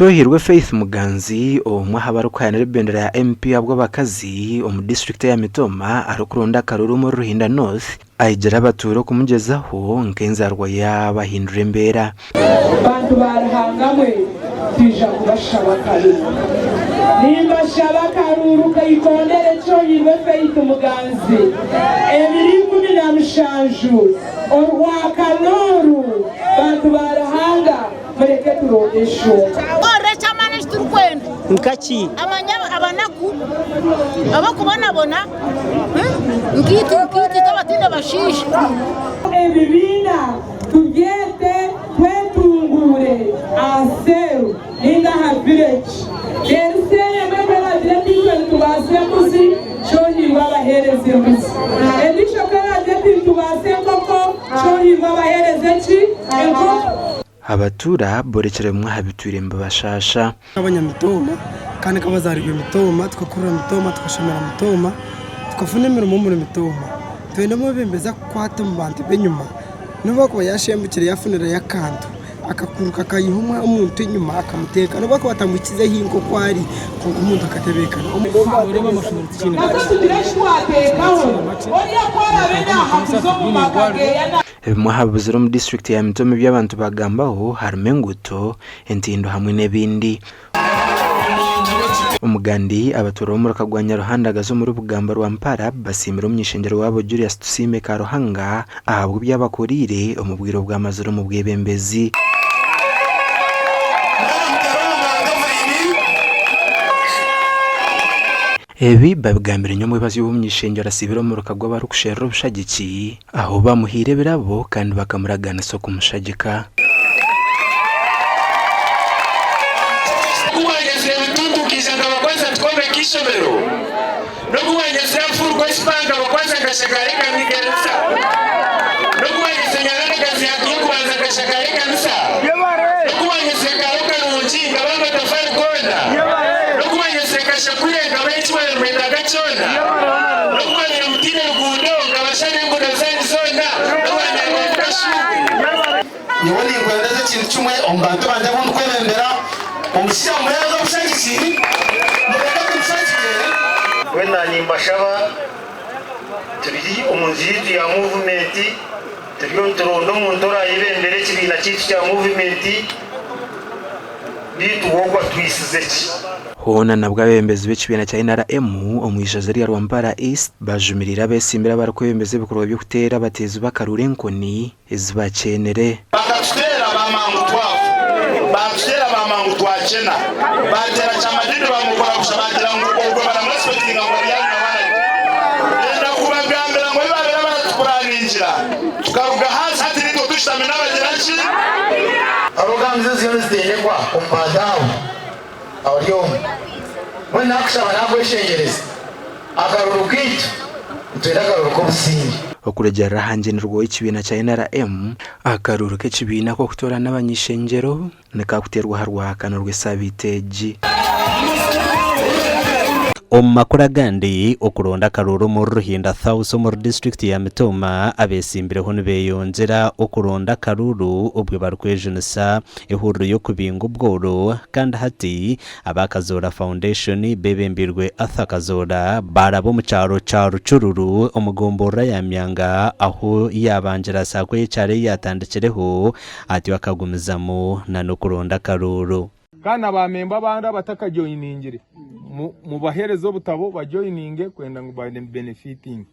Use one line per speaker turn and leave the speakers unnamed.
Cyohirwe Faith Muganzi omwe habaruka na bendera ya MP abwo bakazi mu district ya Mitoma arukurunda karuru mu Ruhinda North ayigera abaturo kumugezaho nkenzarwa y'abahindura imbera
bantu barahangamwe tija kubashaba karuru nimba shaba karuru kayikondere Cyohirwe Faith Muganzi ebiri kumi na mushanju orwa kanoru bantu barahanga mureke turodesho
nkaki
abanaku abakubonabona ngiti tabatinda bashisha
ebibina tubyete twetungure aseru ninga ha village yerseye mebera direti tubase muzi Cyohirwe abahereze muzi edisho kara direti tubase koko Cyohirwe abahereze ki enko
abatura borekere mwa habitwire mbashasha
abanyamitoma kandi kabazarigwe mitoma tukakurura mitoma tukashomera mitoma tukafuna imirimo muri mitoma twendamo bembeza kwata mu bantu benyuma nuba ko yashembukire yafunira yakantu akakuruka kayihumwa umuntu inyuma akamuteka nuba ko batamukize hinko kwari ko umuntu akatebekana umugore bamashobora cyane
muhabuzira mu district ya Mitoma by'abantu bagambaho harimo nguto entindo hamwe n'ebindi umugandi abatura mu rakagwanya ruhanda zo muri Bugamba rwa Mpara basimira umnyishengero wabo Julius Tusime Karuhanga ahabwo byabakurire umubwiro bw'amazuru mu bwebembezi ebi babigambira nyomwe bazi y'umnyishengero asibira mu rukagwa barukushero bushagiki aho bamuhire birabo kandi bakamuragana so kumushagika
kuwanyeze bitundukiza ngabakwanza twome kishobero no kuwanyeze afurwa sipanga bakwanza gashagareka nigereza no kuwanyeze nyarana gazi yakubanza gashagareka nsa no kuwanyeze garuka runjinga bamba tafari konda no kuwanyeze kashakure ngabenchi wa mwenda gachona no kuwanyeze mutine rugundo ngabashane ngudo zani zonda no kuwanyeze kashubi yoni ngwendeze kintu kimwe ombantu banje buntu kwemembera omusya muraza bushagisi mureka kumshagire wenda nimbashaba turi umunziri ya movement turiyo turondo mu ndora yibendere kibina cyitwa cya movement bituwogwa twisize
hona nabwo abembezi b'ikibina cya NRM omwijazari ya Rwampara East bajumirira besimbira barakubembeze bikorwa byo kutera bateza bakarure nkoni izibakenere
bakatutera bamangu twafu bakutera bamangu twachena batera chamadini bamukora kushabagira ngo ubwo baramrespectinga ngo yana bana enda kubagambira ngo babera baratukurangira tukaruga hasi hati nito tushame n'abagirachi arogamze ziyonzene kwa umpadawo awyo wena kushaba nagweshengereza akarurukitu utera karuruko busingi
okuregera hangenirwa ikibina cya NRM akaruru k'ikibina ko kutora n'abanyishengero nikakuterwa harwa kanurwe sabiteji
Omakura gandi okuronda karuru mu Ruhinda South mu district ya Mitoma abesimbire hono beyonzera okuronda karuru ubwe barkwejenesa ihuriro yo kubinga ubworo kandi hati abakazora foundation bebembirwe athakazora barabo mu cyaro cururu umugombora ya myanga aho yabanjira sakwe cyare yatandikireho ati wakagumizamo na no kuronda karuru
kana bamemba banda batakajoiningire mu baherezo butabo bajoininge kwenda ngo benefiting